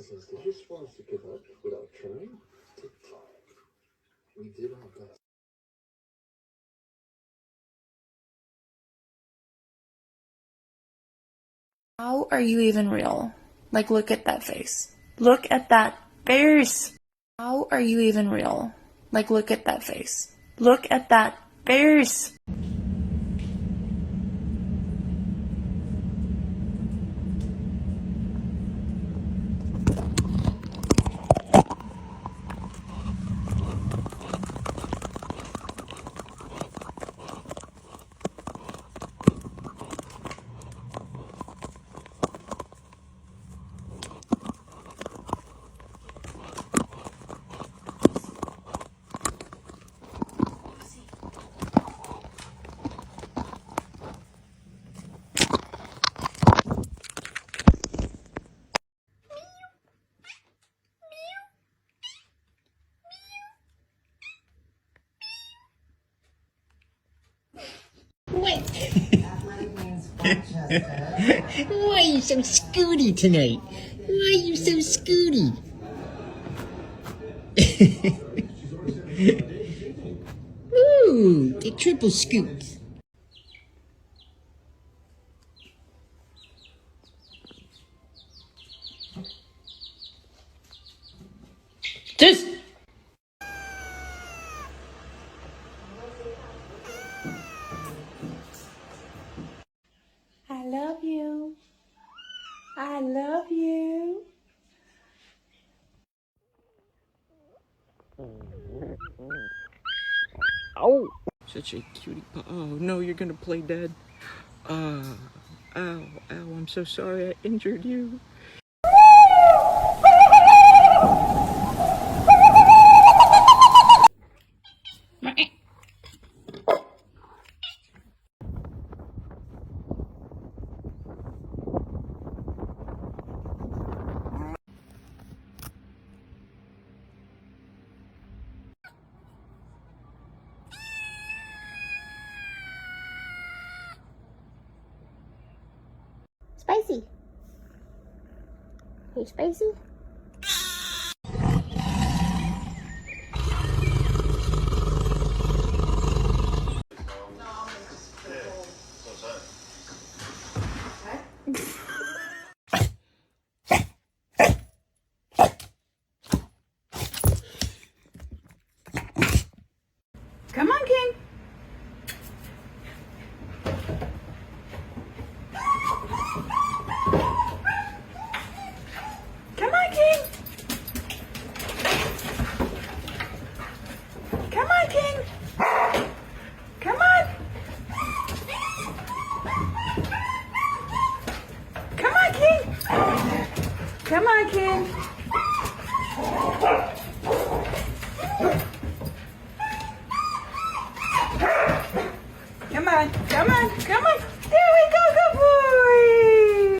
Did you just want us to give up without trying? We did our best. How are you even real? Like, look at that face. Look at that face. How are you even real? Like, look at that face. Look at that face. Why are you so scooty tonight? Why are you so scooty? Ooh, the triple scoot. Just I love you. I love you. oh, such a cutie. Oh no, you're gonna play dead. Ow, ow, I'm so sorry I injured you. Spicy. Hey, Spicy. Come on, King. Come on, King. Come on, King. Come on. Come on, King. Come on, King. Come on, come on, come on. There we go, good boy.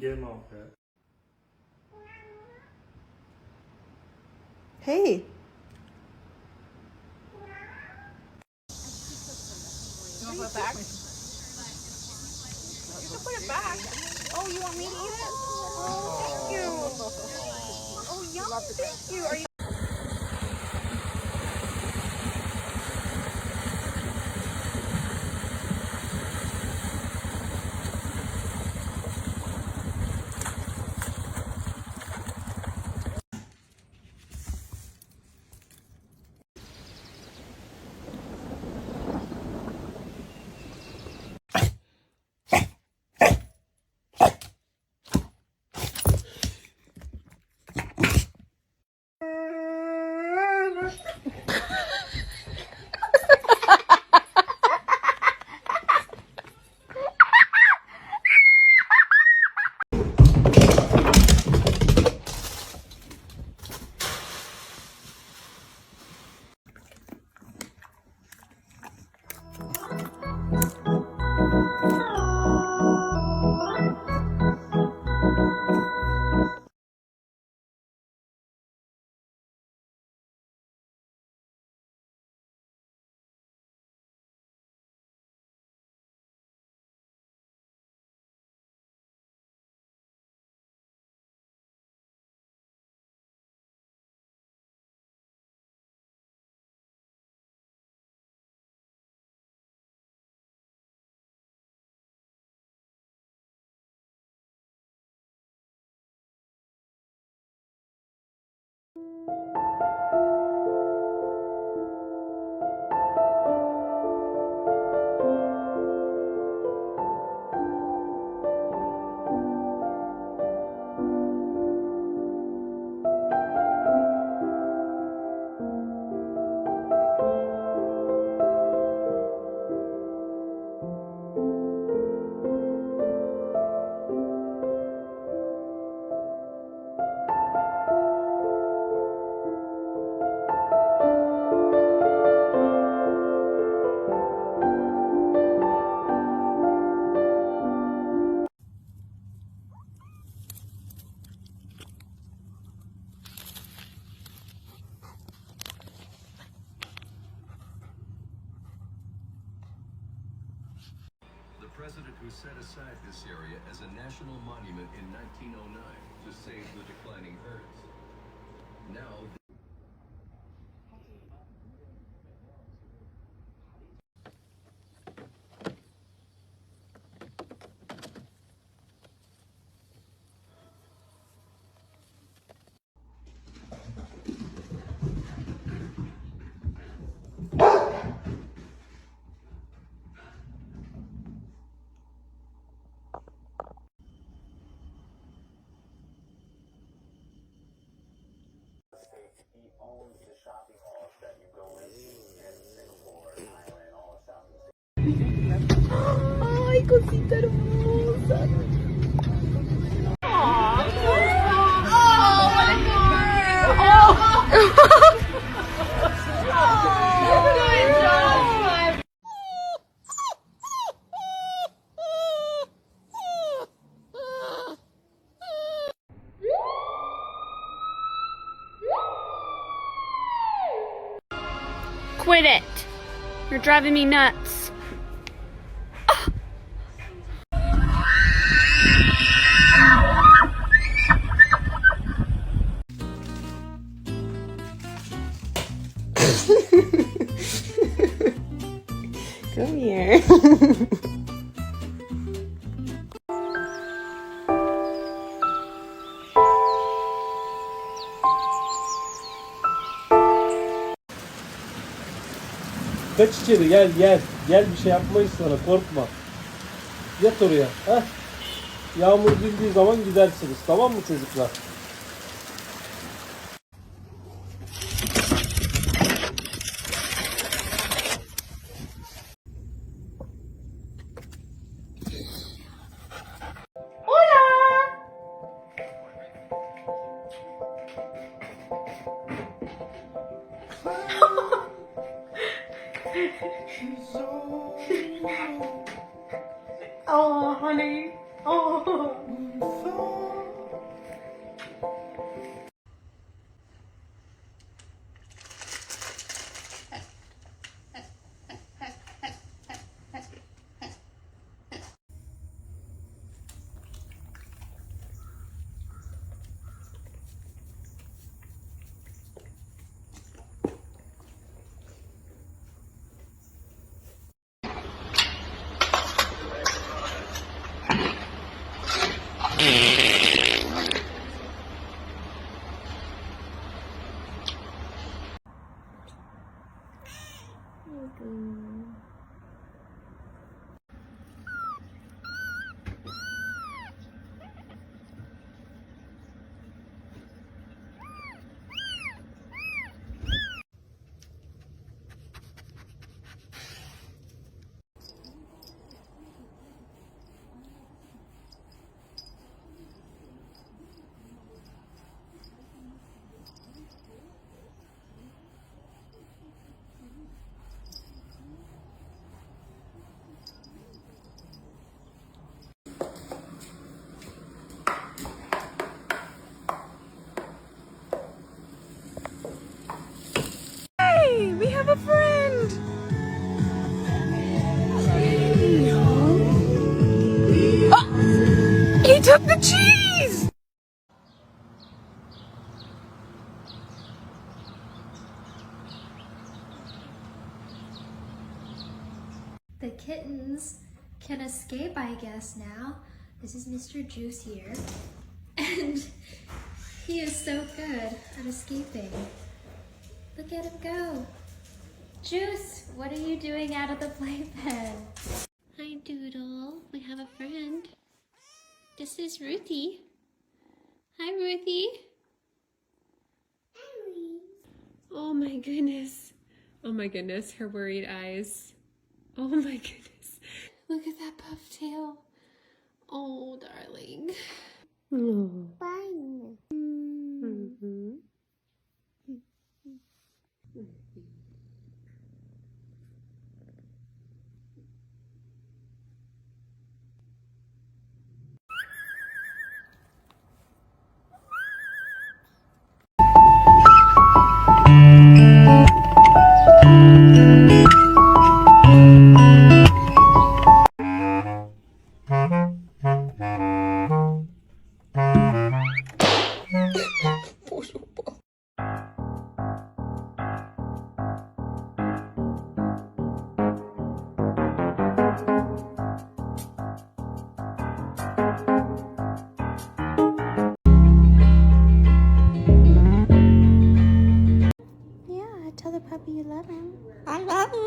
Get him off that. Hey. You want to put it back? back. Oh, you want me to eat it? Oh, thank you. Oh, yum. Thank you. Are you? The president who set aside this area as a national monument in 1909 to save the declining herds. Now, He owns the shopping malls that you go into in Singapore, Thailand, all of Southeast Asia. Ay, cosita hermosa. Quit it. You're driving me nuts. Come here. Kaç içeri, gel gel. Gel, bir şey yapmayız sana, korkma. Yat oraya. Heh. Yağmur dindiği zaman gidersiniz, tamam mı çocuklar? Oh, honey. Oh. Hey, we have a friend. Oh, he took the cheese. The kittens can escape, I guess, now. This is Mr. Juice here. And he is so good at escaping. Look at him go. Juice, what are you doing out of the playpen? Hi, Doodle. We have a friend. This is Ruthie. Hi, Ruthie. Oh my goodness. Oh my goodness, her worried eyes. Oh my goodness. Look at that puff tail. Oh, darling. Fine. Mm-hmm. Yeah, tell the puppy you love him. I love him.